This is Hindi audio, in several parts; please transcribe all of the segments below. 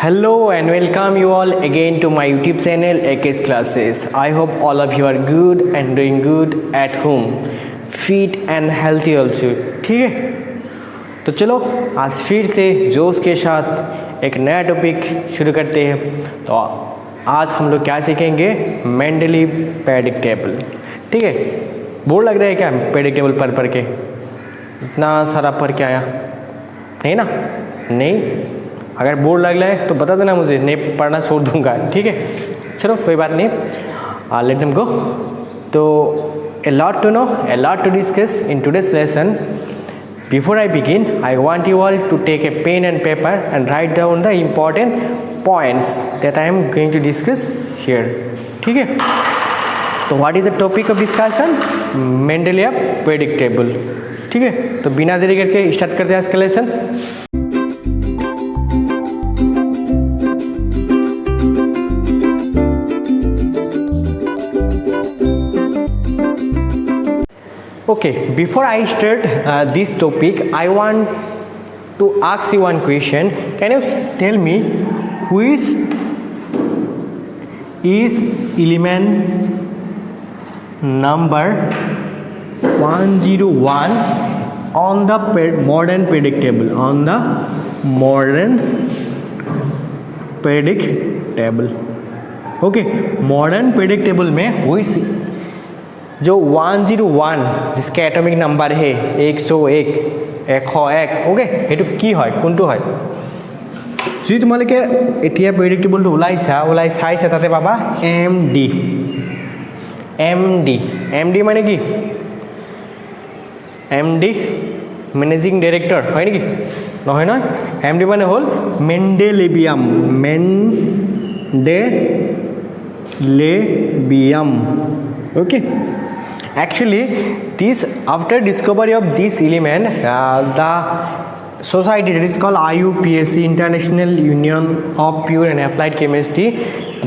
Hello and welcome you all again to my YouTube channel AK's Classes. I hope all of you are good and doing good at home, fit and healthy also. ठीक है, तो चलो आज फिर से जोश के साथ एक नया टॉपिक शुरू करते हैं। तो आज हम लोग क्या सीखेंगे, मेंडलीव प्रेडिक्टेबल। ठीक है, बोर लग रहा है क्या प्रेडिक्टेबल पढ़ के? इतना सारा पढ़ के आया नहीं ना? नहीं, अगर बोर लग रहा है तो बता देना मुझे, नहीं पढ़ना छोड़ दूंगा। ठीक है, चलो कोई बात नहीं, लेट देम गो। तो a lot to know, a lot to discuss in today's lesson. Before I begin, I want you all to take a pen and paper and write down the important points that I am going to discuss here. ठीक है, तो what is the topic of discussion? Mendeleev predictable. ठीक है, तो बिना देरी करके स्टार्ट करते हैं आज का lesson. Okay, before I start this topic, I want to ask you one question. Can you tell me which is element number 101 on the modern predictable? On the modern predictable. Okay, modern predictable में which जो 101 जिसका एटॉमिक नंबर है 101 ओके, সেইটো কি হয়, কোনটো হয়? যদি তোমালোকে এতিয়া প্ৰেডিক্টেবলটো ওলাই চাইছে, তাতে পাবা এমডি। এমডি মানে কি? এমডি মেনেজিং ডাইৰেক্টৰ হয় নেকি? নহয় নহয়, এমডি মানে হ'ল মেন্ডেলেবিয়াম। Okay, actually this after discovery of this element, the society that is called IUPAC, International Union of Pure and Applied Chemistry,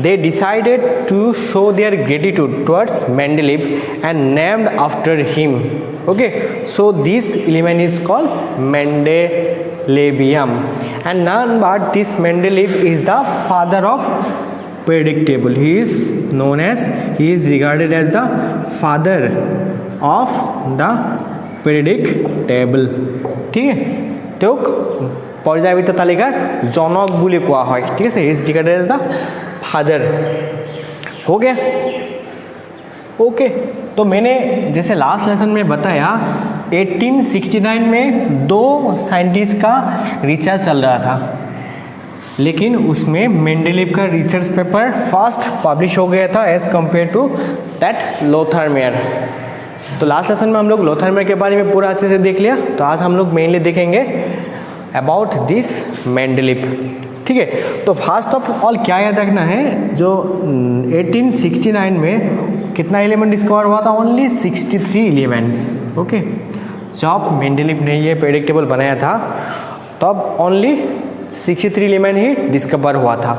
they decided to show their gratitude towards Mendeleev and named after him. Okay, so this element is called Mendelevium, and none but this Mendeleev is the father of predictable. He is regarded as the father of the predictable. ঠিক আছে, তেওঁক পৰ্যায়বৃত্ত তালিকাৰ জনক বুলি কোৱা হয়। ঠিক আছে, he is regarded as the father. हो गया? ओके, तो मैंने जैसे लास्ट लेसन में बताया 1869 में दो साइंटिस्ट का रिसर्च चल रहा था, लेकिन उसमें मेंडलीव का रिसर्च पेपर फर्स्ट पब्लिश हो गया था एज कम्पेयर टू दैट लोथरमेयर। तो लास्ट सेशन में हम लोग लोथरमेयर के बारे में पूरा अच्छे से देख लिया, तो आज हम लोग मेनली देखेंगे अबाउट दिस मेंडलीव। ठीक है, तो फर्स्ट ऑफ ऑल क्या याद रखना है, जो 1869 में कितना एलिमेंट डिस्कवर हुआ था? Only 63 elements. ओके, जब मेंडलीव ने ये प्रेडिक्टेबल बनाया था तब ओनली 63 एलिमेंट ही डिस्कवर हुआ था।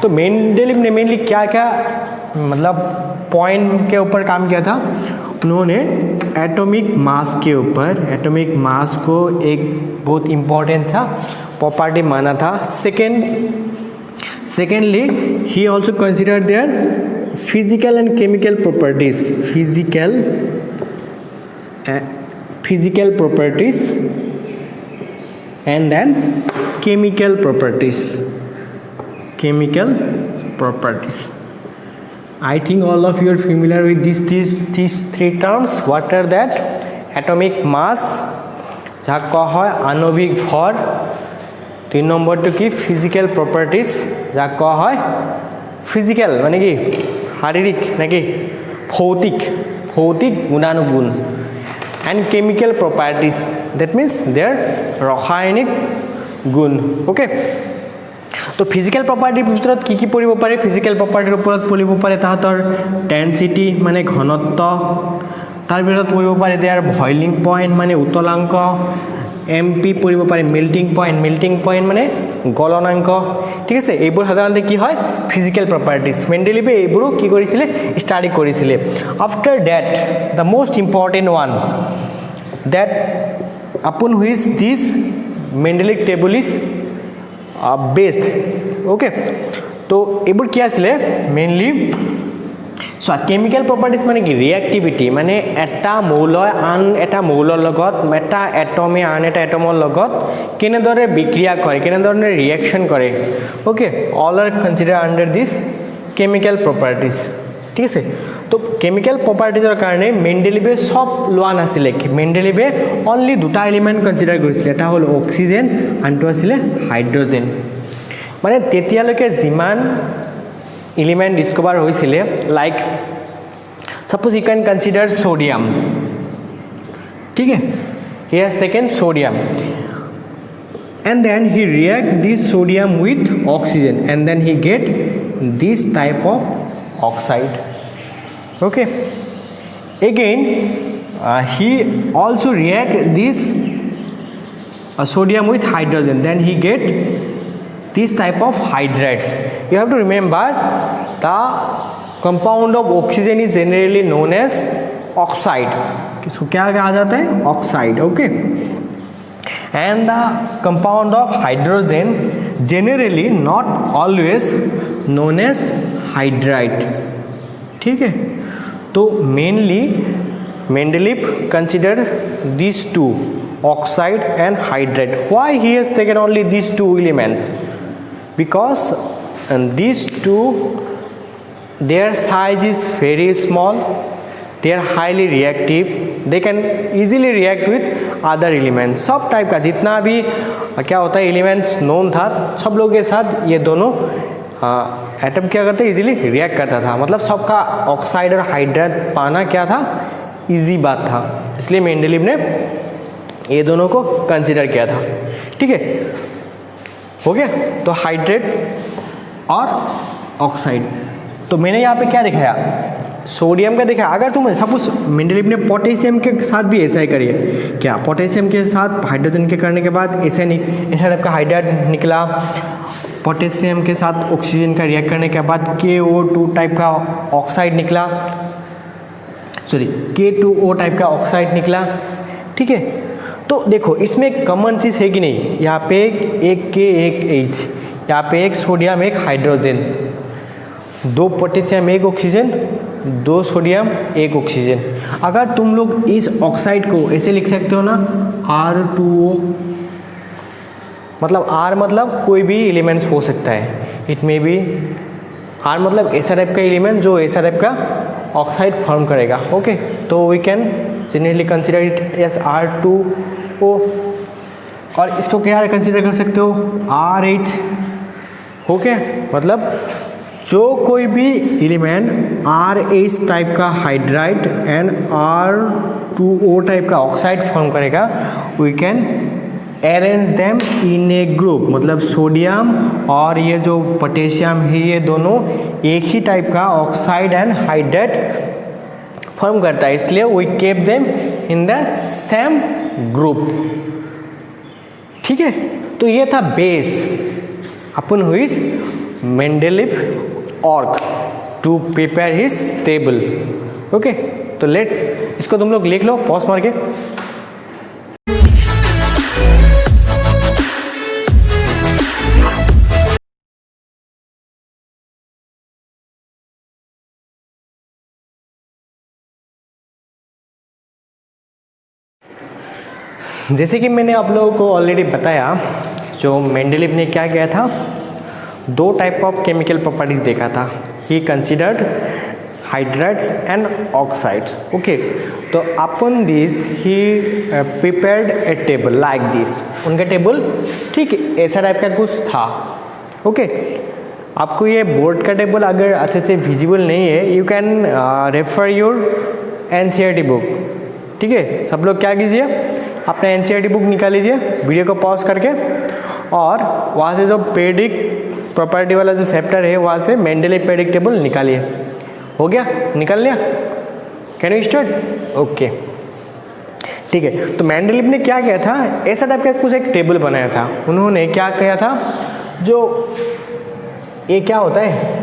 तो मेंडलीव ने मेनली क्या क्या मतलब पॉइंट के ऊपर काम किया था? उन्होंने एटॉमिक मास के ऊपर, एटॉमिक मास को एक बहुत इम्पोर्टेंट सा प्रॉपर्टी माना था। Secondly he also consider their physical and chemical properties, physical properties and then chemical properties. I think all of you are familiar with these three terms. What are that? Atomic mass, যাক কোৱা হয় আণৱিক ভৰ। 2 নম্বৰটো কি? ফিজিক্যাল প্ৰপাৰ্টিজ, যাক কোৱা হয় ফিজিক্যাল মানে কি শাৰীৰিক নাকি ভৌতিক গুণানুগুণ। and chemical properties, that means their ৰাসায়নিক গুণ। ওকে, তো ফিজিক্যাল প্ৰপাৰ্টিৰ ভিতৰত কি কি পৰিব পাৰে? ফিজিক্যাল প্ৰপাৰ্টিৰ ওপৰত পৰিব পাৰে তাহাঁতৰ ডেন্সিটি মানে ঘনত্ব, তাৰ ভিতৰত পৰিব পাৰে দেয়াৰ বইলিং পইণ্ট মানে উতলাংক, এমপি পৰিব পাৰে মেল্টিং পইণ্ট মানে গলনাংক। ঠিক আছে, এইবোৰ সাধাৰণতে কি হয়? Physical properties. মেন্ডেলিভে এইবোৰো কি কৰিছিলে? ষ্টাডি কৰিছিলে। After that the most important one that upon which this Mendeleev table is based okay তো এইবোৰ কি আছিলে মেইনলি চোৱা কেমিকেল প্ৰপাৰ্টিজ মানে কি ৰিয়েক্টিভিটি মানে এটা মৌলই আন এটা মৌলৰ লগত এটা এটমে আন এটা এটমৰ লগত কেনেদৰে বিক্ৰিয়া কৰে কেনেদৰে ৰিয়েকশ্যন কৰে ওকে অল আৰ কনচিডাৰ আণ্ডাৰ দিছ কেমিকেল প্ৰপাৰ্টিজ ঠিক আছে তো কেমিকেল প্ৰপাৰ্টিজৰ কাৰণে মেণ্ডেলিভে সব লোৱা নাছিলে মেণ্ডেলিভে অনলি দুটা এলিমেণ্ট কনচিডাৰ কৰিছিলে এটা হ'ল অক্সিজেন আনটো আছিলে হাইড্ৰজেন মানে তেতিয়ালৈকে যিমান element discover hoisile like suppose you can consider sodium ठीक है he has taken sodium and then he react this sodium with oxygen and then he get this type of oxide okay again he also react this sodium with hydrogen then he get this type of hydrides you have to remember the compound of oxygen is generally known as oxide किसको क्या कहा जाता है oxide okay and the compound of hydrogen generally not always known as hydride ठीक है तो mainly Mendeleev considered these two oxide and hydride why he has taken only these two elements because these two their size is very small they are highly reactive they can easily react with other elements सब टाइप का जितना भी क्या होता है एलिमेंट्स नोन था सब लोगों के साथ ये दोनों एटम क्या करते इजीली रिएक्ट करता था मतलब सबका ऑक्साइड और हाइड्राइड पाना क्या था इजी बात था इसलिए मेंडेलीव ने ये दोनों को कंसिडर किया था ठीक है हो गया तो हाइड्रेट और ऑक्साइड तो मैंने यहाँ पे क्या दिखाया सोडियम का दिखाया अगर तुम सपोज मेंडेलीव ने पोटेशियम के साथ भी ऐसा ही करिए क्या पोटेशियम के साथ हाइड्रोजन के करने के बाद ऐसा टाइप का हाइड्राइड निकला पोटेशियम के साथ ऑक्सीजन का रिएक्ट करने के बाद KO2 टाइप का ऑक्साइड निकला सॉरी K2O टाइप का ऑक्साइड निकला ठीक है तो देखो इसमें एक कॉमन चीज़ है कि नहीं यहाँ पे एक K एक H यहाँ पे एक सोडियम एक हाइड्रोजन दो पोटेशियम एक ऑक्सीजन दो सोडियम एक ऑक्सीजन अगर तुम लोग इस ऑक्साइड को ऐसे लिख सकते हो ना R2O मतलब R मतलब कोई भी एलिमेंट्स हो सकता है इट मे बी R मतलब ऐसा टाइप का एलिमेंट जो ऐसा टाइप का ऑक्साइड फॉर्म करेगा ओके तो we can generally consider it as R2O और इसको क्या कंसिडर कर सकते हो RH ओके मतलब जो कोई भी एलिमेंट RH टाइप का हाइड्राइड एंड R2O टाइप का ऑक्साइड फॉर्म करेगा we can arrange them in a group मतलब सोडियम और ये जो पोटेशियम है ये दोनों एक ही टाइप का ऑक्साइड एंड हाइड्राइड फॉर्म करता है इसलिए we keep them in the same group ठीक है तो ये था बेस अपन हुई मेंडेलीव ऑर्ग to prepare his table okay तो लेट्स इसको तुम लोग लिख लो पॉज मार के जैसे कि मैंने आप लोगों को ऑलरेडी बताया जो मेंडेलीव ने क्या किया था दो टाइप ऑफ केमिकल प्रॉपर्टीज देखा था he considered hydrides and oxides okay तो अपन this he prepared A table like this उनका टेबल ठीक ऐसा टाइप का कुछ था ओके आपको ये बोर्ड का टेबल अगर अच्छे से विजिबल नहीं है you can refer your NCERT book ठीक है सब लोग क्या कीजिए अपना NCERT बुक निकाल लीजिए वीडियो को पॉज करके और वहाँ से जो पेरियोडिक प्रॉपर्टी वाला जो चैप्टर है वहाँ से मेंडेलीव पेरियोडिक टेबल निकालिए हो गया निकाल लिया कैन यू स्टार्ट ओके ठीक है तो मेंडेलीव ने क्या किया था ऐसा टाइप का कुछ एक टेबल बनाया था उन्होंने क्या किया था जो ये क्या होता है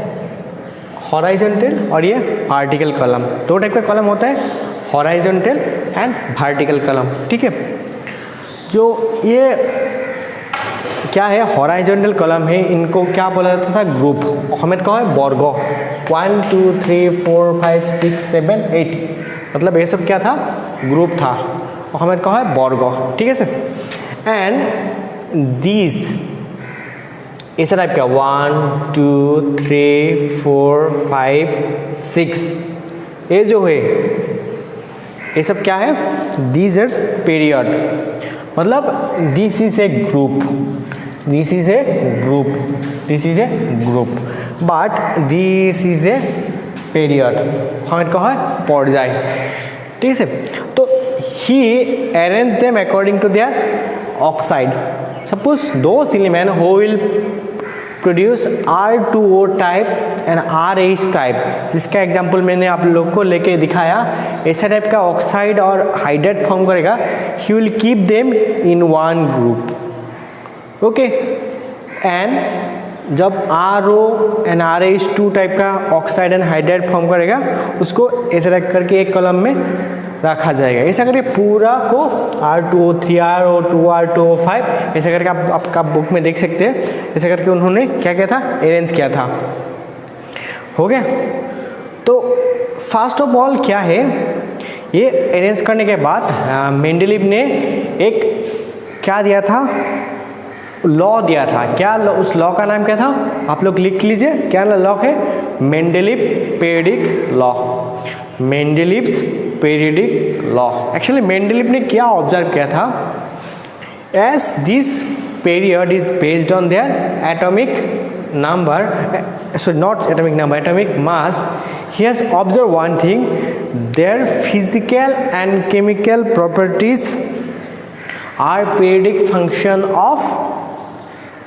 हॉराइजॉन्टल और ये वर्टिकल कॉलम दो टाइप का कॉलम होता है हॉराइजॉन्टल एंड वर्टिकल कॉलम ठीक है जो ये क्या है, हॉराइजॉन्टल कॉलम है, इनको क्या बोला जाता था, ग्रुप। हमें कहा है बर्ग, 1 2 3 4 5 6 7 8, मतलब ये सब क्या था, ग्रुप था, हमें कहा है बर्ग, ठीक है सर। एंड दिस ऐसा टाइप का 1 2 3 4 5 6, ये जो है ये सब क्या है, these are period, मतलब this is a group, this is a group, this is a group, but this is a period, हमें कहा है पर्याय, ठीक है। तो he arrange them according to their oxide. Suppose those element who will produce R2O type and RH type, जिसका एग्जाम्पल मैंने आप लोग को लेके दिखाया, ऐसा टाइप का ऑक्साइड और हाइड्रेट फॉर्म करेगा, he will keep them in one group, okay. And जब RO एंड RH2 टाइप का ऑक्साइड एंड हाइड्रेट फॉर्म करेगा, उसको ऐसा टाइप करके एक कॉलम में रखा जाएगा। ऐसा करके पूरा को R2O3 R02 R2O5 ऐसा करके आप आपका बुक में देख सकते हैं, ऐसा करके उन्होंने क्या किया था, अरेंज किया था, हो गया। तो फर्स्ट ऑफ ऑल क्या है, ये अरेंज करने के बाद मेंडलीव ने एक क्या दिया था, लॉ दिया था। क्या लॉ, उस लॉ का नाम क्या था, आप लोग लिख लीजिए, क्या लॉ है, Mendeleev periodic law, Mendeleev's periodic law. Actually Mendeleev ने क्या ऑब्जर्व किया था, as this period is based on their atomic number, so not atomic number, atomic mass, he has observed one thing, their physical and chemical properties are periodic function of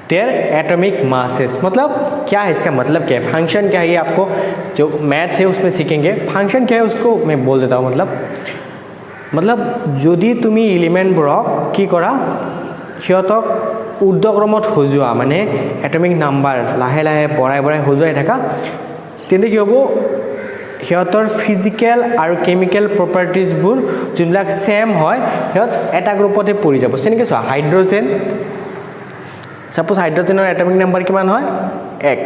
their atomic masses. मतलब क्या है, इसका मतलब क्या है, फंक्शन क्या है, ये आपको जो मैथ्स है उसमें सीखेंगे। फंक्शन क्या है उसको मैं बोल देता हूँ। मतलब যদি তুমি এলিমেণ্টবোৰক কি কৰা, সিহঁতক ঊৰ্ধ্বক্ৰমত সজোৱা, মানে এটমিক নাম্বাৰ লাহে লাহে বঢ়াই বঢ়াই সজুৱাই থাকা, তেন্তে কি হ'ব, সিহঁতৰ ফিজিকেল আৰু কেমিকেল প্ৰপাৰ্টিজবোৰ যোনবিলাক ছেম হয়, সিহঁত এটা গ্ৰুপতে পৰি যাব। যেনেকৈ চোৱা, হাইড্ৰজেন, সাপোজ হাইড্রোজেনের এটমিক নাম্বার কিমান হয়, 1।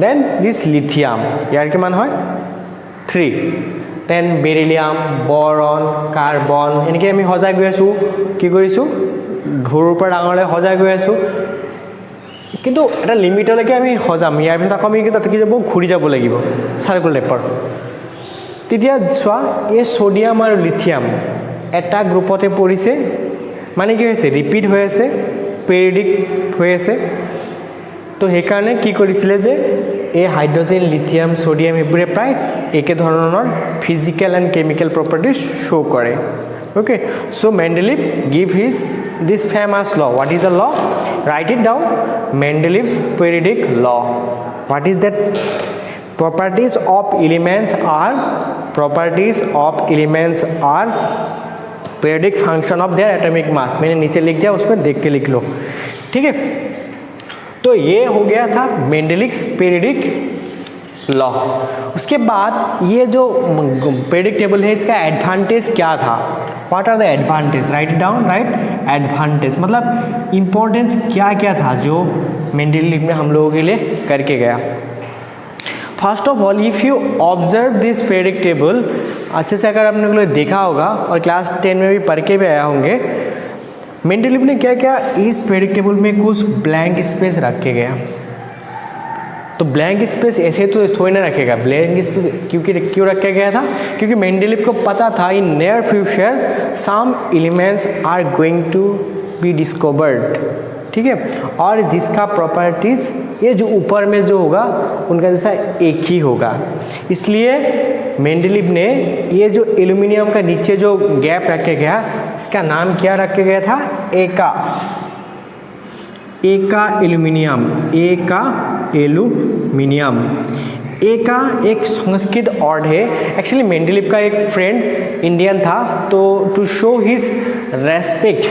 দেন দিস লিথিয়াম, ইয়ার কিমান হয় 3। দেন বেরিলিয়াম, বরন, কার্বন, এনেকৈ আমি সজাই গৈ আছোঁ, কি কৰিছোঁ, সৰুৰ পৰা ডাঙৰলৈ সজাই গৈ আছোঁ। কিন্তু এটা লিমিটলৈকে আমি সজাম, ইয়াৰ পিছত আকৌ আমি তাতে কি যাব, ঘূৰি যাব লাগিব চাৰ্কুল টাইপৰ। তেতিয়া চোৱা, এই ছ'ডিয়াম আৰু লিথিয়াম এটা গ্ৰুপতে পৰিছে, মানে কি হৈছে, ৰিপিট হৈ আছে, পেৰিয়ডিক হৈ আছে। তো সেইকাৰণে কি কৰিছিলে যে এই হাইড্ৰজেন, লিথিয়াম, ছ'ডিয়াম এইবোৰে প্ৰায় একে ধৰণৰ physical and chemical properties show' কৰে। ওকে, চ' মেণ্ডেলিভ গিভ হিজ দিছ famous law. What is the law? Right it down, Mendeleev পেৰিয়ডিক law. What is that? properties of elements are periodic function of their atomic mass। मैंने नीचे लिख दिया, उसमें देख के लिख लो, ठीक है। तो ये हो गया था मेंडेलिव्स पीरियडिक लॉ। उसके बाद ये जो पीरियडिक टेबल है, इसका एडवांटेज क्या था? What are the advantage? Right down, right, advantage मतलब इंपॉर्टेंस क्या क्या था जो मेंडेलिव में हम लोगों के लिए करके गया। First of all, if you observe this periodic table, अच्छे से अगर आपने लोग देखा होगा और क्लास 10 में भी पढ़ के भी आया होंगे, मेंडेलिव ने क्या क्या इस पीरियडिक टेबल में कुछ ब्लैंक स्पेस रख के गया। तो ब्लैंक स्पेस ऐसे तो थोड़ी ना रखेगा, ब्लैंक स्पेस क्यों रखा गया था? क्योंकि मेंडेलिव को पता था in near future some elements are going to be discovered, ठीक है, और जिसका प्रॉपर्टीज ये जो ऊपर में जो होगा उनका जैसा एक ही होगा। इसलिए मेंडेलिव ने ये जो एल्यूमिनियम का नीचे जो गैप रखे गया, इसका नाम क्या रखे गया था? एका एल्यूमिनियम, एका एल्यूमिनियम। एका एक संस्कृत वर्ड है। एक्चुअली मेंडेलिव का एक फ्रेंड इंडियन था, तो to show his respect,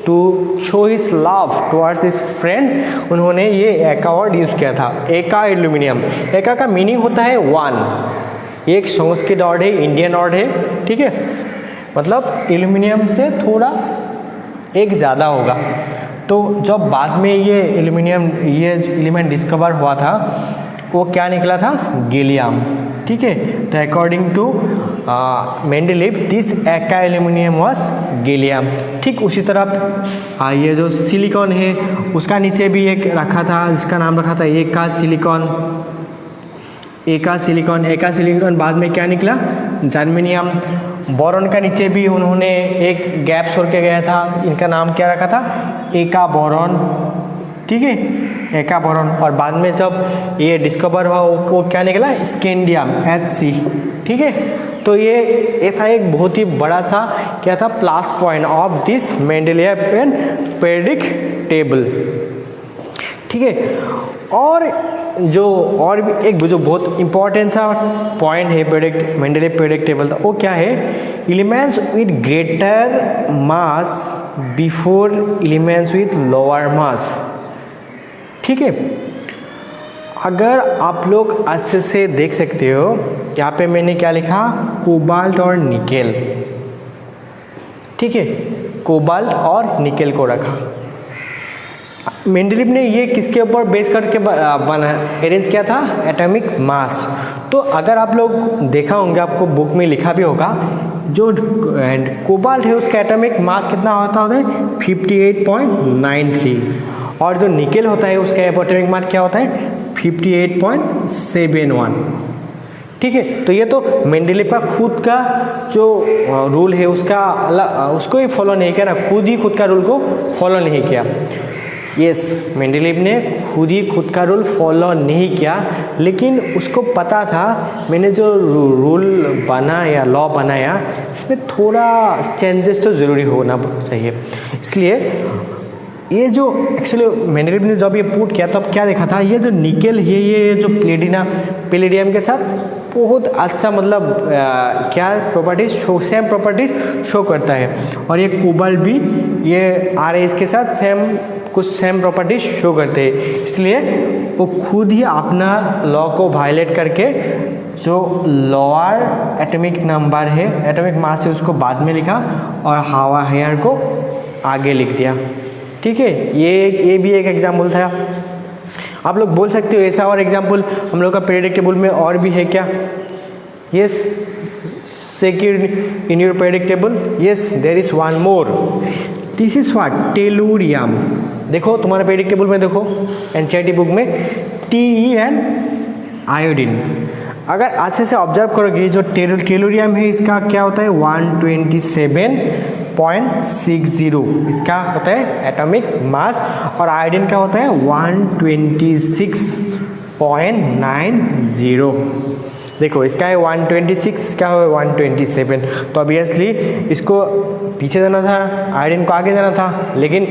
to show his love towards his friend, उन्होंने ये एका वर्ड यूज़ किया था, एका एल्यूमिनियम। एका का मीनिंग होता है 1। एक संस्कृत वर्ड है, इंडियन वर्ड है, ठीक है, मतलब एल्यूमिनियम से थोड़ा एक ज़्यादा होगा। तो जब बाद में ये एलिमेंट डिस्कवर हुआ था वो क्या निकला था, गैलियम। ठीक है, तो अकॉर्डिंग टू मेंडलीव दिस एका एल्यूमिनियम वाज गैलियम। ठीक उसी तरह ये जो सिलिकॉन है उसका नीचे भी एक रखा था जिसका नाम रखा था एका सिलिकॉन बाद में क्या निकला, जर्मेनियम। बोरॉन का नीचे भी उन्होंने एक गैप छोड़ के गया था, इनका नाम क्या रखा था, एका बोरॉन। ठीक है, एका बोरॉन। और बाद में जब ये डिस्कवर हुआ वो क्या निकला, स्कैंडियम Hc। ठीक है, तो ये था एक बहुत ही बड़ा सा क्या था, plus point of this मेंडलीवियन periodic table. ठीक है, और भी एक जो बहुत इंपॉर्टेंट सा पॉइंट है मेंडलीव पीरियोडिक टेबल का, वो क्या है, elements with greater mass before elements with lower मास। ठीक है, अगर आप लोग अच्छे से देख सकते हो यहाँ पे मैंने क्या लिखा, कोबाल्ट और निकेल। ठीक है, कोबाल्ट और निकेल को रखा। मेंडलीव ने ये किसके ऊपर बेस करके अरेंज किया था, एटॉमिक मास। तो अगर आप लोग देखा होंगे, आपको बुक में लिखा भी होगा, जो कोबाल्ट है उसका एटॉमिक मास कितना होता है 58.93, और जो निकेल होता है उसका एटॉमिक मास क्या होता है 58.71। ठीक है, तो ये तो मेंडलीव का खुद का जो रूल है उसको ही फॉलो नहीं किया ना, खुद का रूल को फॉलो नहीं किया। यस, मेंडलीव ने खुद का रूल फॉलो नहीं किया, लेकिन उसको पता था मैंने जो रूल बनाया, लॉ बनाया, इसमें थोड़ा चेंजेस तो ज़रूरी होना चाहिए। इसलिए ये जो एक्चुअली मेंडलीव ने जब ये पुट किया तब क्या देखा था, ये जो निकेल है ये जो पैलेडियम के साथ बहुत अच्छा मतलब क्या प्रॉपर्टीज सेम प्रॉपर्टीज शो करता है, और ये कोबाल्ट भी ये Ra के साथ कुछ सेम प्रॉपर्टीज शो करते हैं। इसलिए वो खुद ही अपना लॉ को वायलेट करके जो लोअर एटॉमिक नंबर है, एटॉमिक मास है, उसको बाद में लिखा और हायर को आगे लिख दिया। ठीक है, ये भी एक एग्जाम्पल था। आप लोग बोल सकते हो ऐसा और एग्जाम्पल हम लोग का पीरियोडिक टेबल में और भी है क्या? Yes, in your periodic table, yes, there is one more. This is what, tellurium. देखो तुम्हारे पीरियोडिक टेबल में देखो एनसीईआरटी बुक में Te एंड आयोडीन। अगर अच्छे से ऑब्जर्व करोगे जो टेलुरियम है इसका क्या होता है 127.60, इसका होता है एटॉमिक मास, और आयोडीन का होता है 126.90। देखो इसका है 126, इसका है 127, तो ऑब्वियसली इसको पीछे जाना था, आयोडीन को आगे जाना था। लेकिन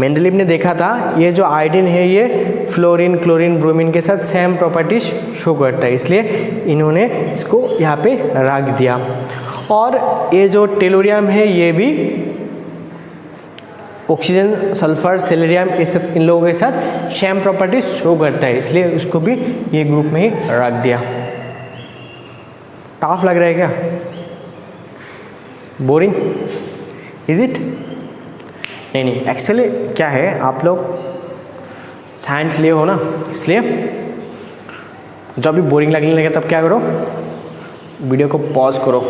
मेंडलीव ने देखा था ये जो आयोडीन है ये फ्लोरीन, क्लोरीन, ब्रोमीन के साथ सेम प्रॉपर्टीज शो करता है, इसलिए इन्होंने इसको यहाँ पे रख दिया। और ये जो टेलुरियम है ये भी ऑक्सीजन, सल्फर, सेलेरियम, ये सब इन लोगों के साथ सेम प्रॉपर्टीज शो करता है, इसलिए उसको भी ये ग्रुप में ही रख दिया। टफ लग रहा है क्या? Boring is it? नहीं, एक्चुअली क्या है, आप लोग साइंस लिए हो ना, इसलिए जब भी बोरिंग लगने लगे तब क्या करो, वीडियो को पॉज करो,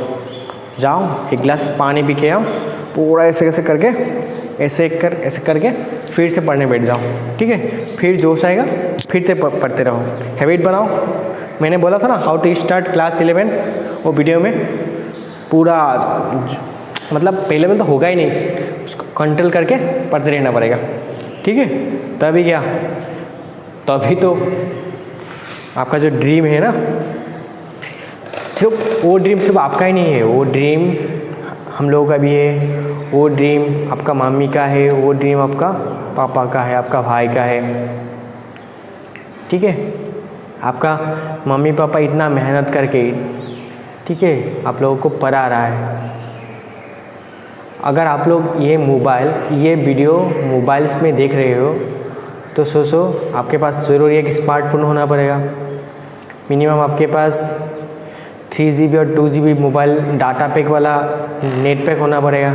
जाओ एक गिलास पानी पी के आओ, पूरा ऐसे करके ऐसे करके फिर से पढ़ने बैठ जाओ। ठीक है, फिर जोश आएगा, फिर से पढ़ते रहो, हैबिट बनाओ। मैंने बोला था ना हाउ टू स्टार्ट क्लास 11, वो वीडियो में पूरा मतलब पहले में तो होगा ही नहीं, उसको कंट्रोल करके पढ़ते रहना पड़ेगा। ठीक है, तभी क्या, तभी तो आपका जो ड्रीम है ना, सिर्फ वो ड्रीम सिर्फ आपका ही नहीं है, वो ड्रीम हम लोगों का भी है, वो ड्रीम आपका मम्मी का है, वो ड्रीम आपका पापा का है, आपका भाई का है। ठीक है, आपका मम्मी पापा इतना मेहनत करके, ठीक है, आप लोगों को पढ़ा रहा है। अगर आप लोग ये वीडियो मोबाइल्स में देख रहे हो तो सोचो आपके पास ज़रूरी है कि स्मार्टफोन होना पड़ेगा। मिनिमम आपके पास 3GB और 2GB मोबाइल डाटा पैक वाला नेट पैक होना पड़ेगा।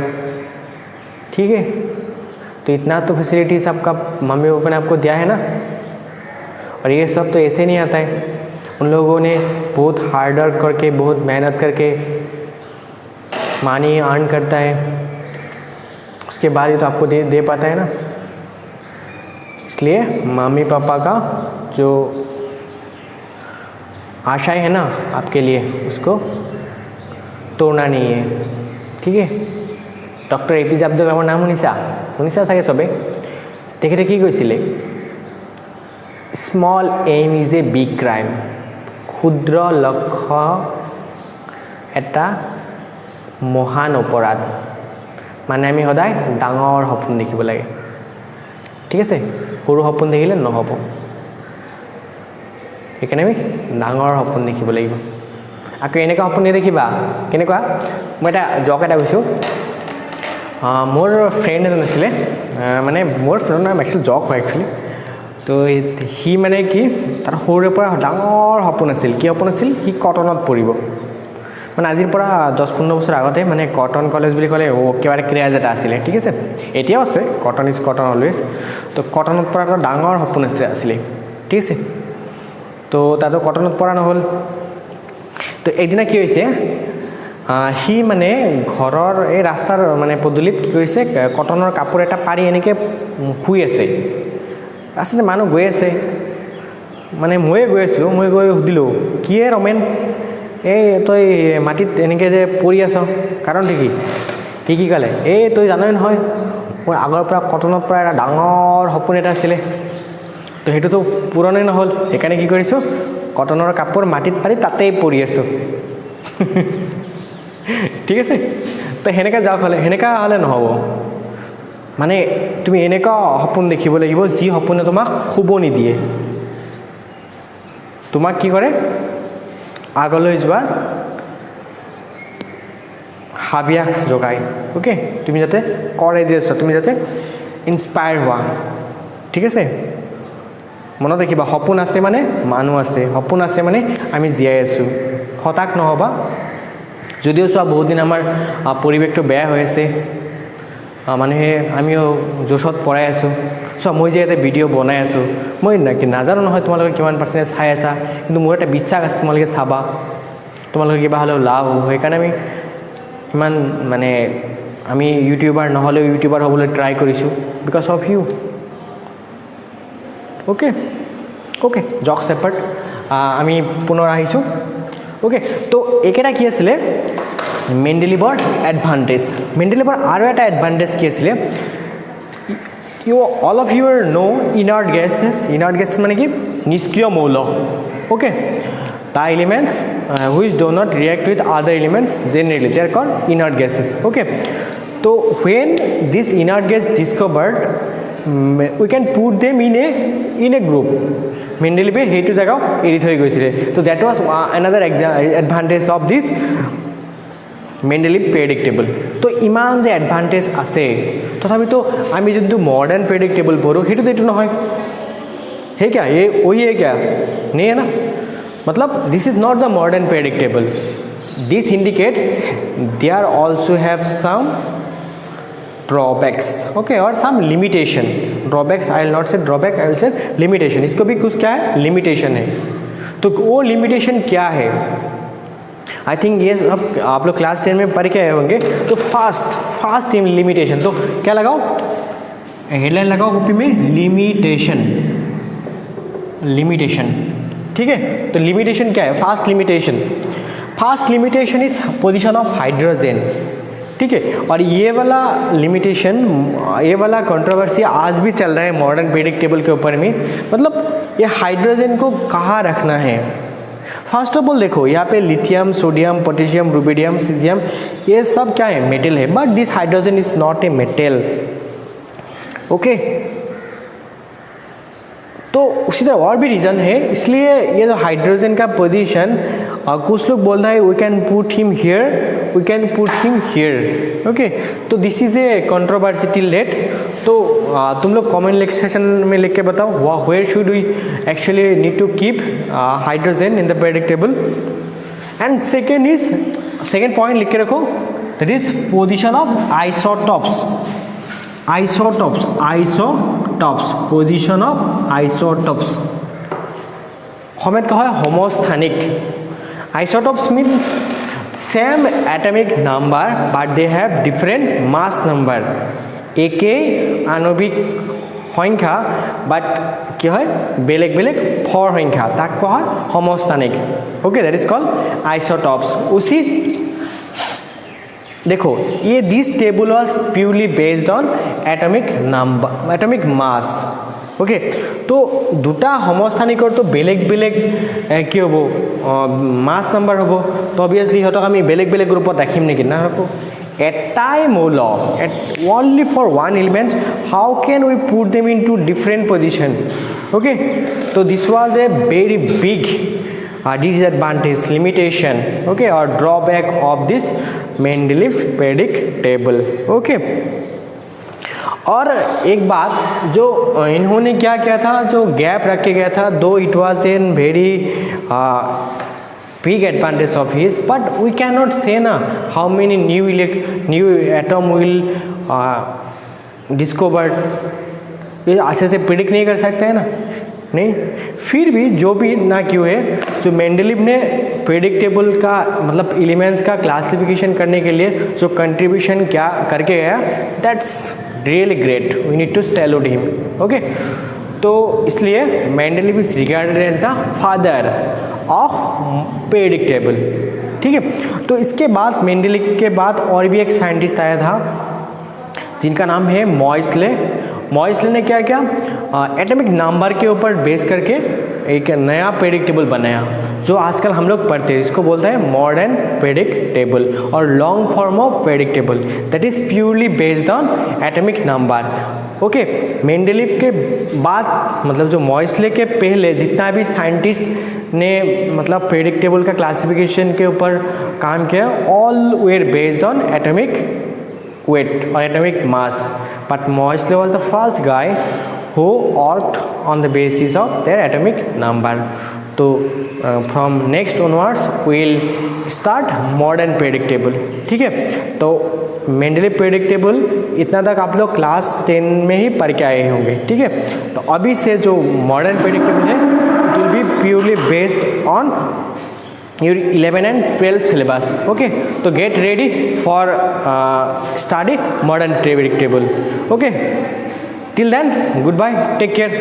ठीक है, तो इतना तो फैसिलिटीज़ आपका मम्मी पापा ने आपको दिया है ना। और ये सब तो ऐसे नहीं आता है, उन लोगों ने बहुत हार्ड वर्क करके, बहुत मेहनत करके मनी अर्न करता है, उसके बाद ही तो आपको दे पाता है ना। इसलिए मम्मी पापा का जो आशाएं है ना आपके लिए, उसको तोड़ना नहीं है, ठीक है। ডক্টৰ APJ আব্দুল কালামৰ নাম শুনিছা চাগে চবে। তেখেতে কি কৈছিলে, small aim is a big crime, ক্ষুদ্ৰ লক্ষ্য এটা মহান অপৰাধ। মানে আমি সদায় ডাঙৰ সপোন দেখিব লাগে, ঠিক আছে। সৰু সপোন দেখিলে নহ'ব, সেইকাৰণে আমি ডাঙৰ সপোন দেখিব লাগিব। আকৌ এনেকুৱা সপোন নেদেখিবা, কেনেকুৱা, মই এটা জক এটা কৈছোঁ। মোৰ ফ্ৰেণ্ড এজন আছিলে, মানে মোৰ ফ্ৰেণ্ড নহয়, একচুৱেলি জক হয় একচুৱেলি। তো সি মানে কি, তাৰ সৰুৰে পৰা ডাঙৰ সপোন আছিল। কি সপোন আছিল, সি কটনত পঢ়িব। মানে আজিৰ পৰা 10-15 বছৰ আগতে মানে কটন কলেজ বুলি ক'লে একেবাৰে ক্ৰেজ এটা আছিলে, ঠিক আছে। এতিয়াও আছে, কটন ইজ কটন অলৱেজ। তো কটনত পঢ়াৰ এটা ডাঙৰ সপোন আছিলে, ঠিক আছে। তো তাতো কটনত পঢ়া নহ'ল। তো এদিনা কি হৈছে, সি মানে ঘৰৰ এই ৰাস্তাৰ মানে পদূলিত কি কৰিছে, কটনৰ কাপোৰ এটা পাৰি এনেকৈ শুই আছে। ৰাস্তাতে মানুহ গৈ আছে, মানে ময়ে গৈ আছিলোঁ। মই গৈ সুধিলোঁ, কিয়ে ৰমেন, এই তই মাটিত এনেকৈ যে পৰি আছ, কাৰণটো কি? সি কি ক'লে, এই তই জানই নহয়, মোৰ আগৰ পৰা কটনত পৰা এটা ডাঙৰ সপোন এটা আছিলে, তো সেইটোতো পূৰণেই নহ'ল। সেইকাৰণে কি কৰিছোঁ, কটনৰ কাপোৰ মাটিত পাৰি তাতেই পৰি আছোঁ। ঠিক আছে। তো সেনেকৈ যাওক, সেনেকুৱা হ'লে নহ'ব। মানে তুমি এনেকুৱা সপোন দেখিব লাগিব, যি সপোনে তোমাক শুব নিদিয়ে, তোমাক কি কৰে, আগলৈ যোৱাৰ হাবিয়াস জগায়। অ'কে, তুমি যাতে কৰেজিয়াছ হোৱা, তুমি যাতে ইনস্পায়াৰ হোৱা, ঠিক আছে। মনত ৰাখিবা, সপোন আছে মানে মানুহ আছে, সপোন আছে মানে আমি জীয়াই আছোঁ। হতাশ নহ'বা। যদিও চোৱা বহুত দিন আমাৰ পৰিৱেশটো বেয়া হৈ আছে, মানুহে আমিও জোচত পৰাই আছোঁ। চোৱা, মই যে ইয়াতে ভিডিঅ' বনাই আছোঁ, মই নাজানো নহয় তোমালোকে কিমান পাৰ্চেণ্টেজ চাই আছা, কিন্তু মোৰ এটা বিশ্বাস আছে তোমালোকে চাবা, তোমালোকে কিবা হ'লেও লাভ হ'ব। সেইকাৰণে আমি ইমান মানে আমি ইউটিউবাৰ নহ'লেও ইউটিউবাৰ হ'বলৈ ট্ৰাই কৰিছোঁ, because of you. Okay okay, জক চেপাৰ্ট আমি পুনৰ আহিছোঁ। অ'কে, তো এইকেইটা কি আছিলে, মেণ্ডেলিভৰ এডভান্টেজ। মেণ্ডেলিভৰ আৰু এটা এডভান্টেজ কি আছিলে, অল অফ ইউৰ ন' ইনাৰ্ট গেছেছ। ইনাৰ্ট গেছ মানে কি, নিষ্ক্ৰিয় মৌল। Okay, the elements which do not react with other elements generally, they are called inert gases. Okay, so when this inert gas discovered, we can put them in a group. Mendeleev hetu jaga eri thoi goisile. So that was another advantage of this Mendeleev periodic table. তো ইমান যে এডভান্টেজ আছে, তথাপিতো আমি যোনটো মডাৰ্ণ periodic table পঢ়োঁ সেইটোতো এইটো নহয়। है क्या, ये वही है क्या, नहीं है ना। मतलब this is not the modern periodic table. This indicates there also have some drawbacks, okay, or some limitation. Drawbacks I will not say drawback, I will say limitation. इसको भी कुछ क्या है, limitation है। तो वो limitation क्या है, आई थिंक ये अब आप लोग क्लास 10 में पढ़ के आए होंगे। तो फास्ट लिमिटेशन, तो क्या लगाओ, हेडलाइन लगाओ कॉपी में, लिमिटेशन, ठीक है। तो लिमिटेशन क्या है, fast limitation is position of hydrogen, ठीक है। और ये वाला लिमिटेशन, ये वाला कंट्रोवर्सी आज भी चल रहा है मॉडर्न periodic टेबल के ऊपर में। मतलब ये हाइड्रोजन को कहाँ रखना है। फर्स्ट ऑफ ऑल देखो, यहाँ पे lithium, sodium, potassium, rubidium, caesium, ये सब क्या है, मेटल है, but this hydrogen is not a metal. Okay, तो उसी तरह और भी रीज़न है, इसलिए ये जो हाइड्रोजन का पोजीशन, कुछ लोग बोल रहे हैं we can put him here, okay. तो this is a controversy till date. तो तुम लोग कमेंट सेक्शन में लिख के बताओ, where should we actually need to keep hydrogen in the periodic table। And second point लिख के रखो, that is position of isotopes. Isotopes position of isotopes সময়ত কয় হোমোস্থানিক isotopes means same atomic number but they have different mass number एकेই আণবিক সংখ্যা বাট কি হয় বেলেগ বেলেগ ভৰ সংখ্যা তাক কোৱা হয় সমস্থানিক okay that is called isotopes उसी देखो ये this table was purely based on atomic number atomic mass okay तो दुटा समस्थानिকৰ तो बेलेग बेलेग কি হ'ব মাস নাম্বাৰ হ'ব তো অবিয়াসলি হতক আমি বেলেগ বেলেগ গ্ৰুপত ৰাখিম নেকি না ৰাখো এটাই মৌল only for one element how can we put them into different position okay so this was a very big disadvantage limitation okay or drawback of this Mendeleev's periodic table okay और एक बात जो इन्होंने क्या किया था जो गैप रखे गया था दो it was an very big advantage of his but we cannot say na how many new atom will discovered ये ऐसे से प्रिडिक्ट नहीं कर सकते हैं ना नहीं फिर भी जो भी ना क्यों है जो मेंडलीव ने प्रेडिक्टेबल का मतलब एलिमेंट्स का क्लासिफिकेशन करने के लिए जो कंट्रीब्यूशन क्या करके गया that's really great we need to salute him okay तो इसलिए Mendeleev is regarded as the father of periodic table ठीक है तो इसके बाद मेंडलीव के बाद और भी एक साइंटिस्ट आया था जिनका नाम है मॉइसले ने क्या किया एटॉमिक नंबर के ऊपर बेस करके एक नया पीरियडिक टेबल बनाया जो आजकल हम लोग पढ़ते हैं इसको बोलते हैं मॉडर्न पीरियडिक टेबल और long form of periodic table that is purely based on atomic number okay Mendeleev के बाद मतलब जो मॉइसले के पहले जितना भी साइंटिस्ट ने मतलब पीरियडिक टेबल का क्लासिफिकेशन के ऊपर काम किया all where based on atomic weight or atomic mass but Moisle was the first guy who worked on the basis of their atomic number so from next onwards we'll start modern periodic table ठीक है तो मेंडलीव periodic table इतना तक आप लोग क्लास 10 में ही पढ़ के आए होंगे ठीक है तो अभी से जो मॉडर्न periodic table है it will be purely based on your 11 and 12 syllabus okay so get ready for study modern periodic table okay till then goodbye take care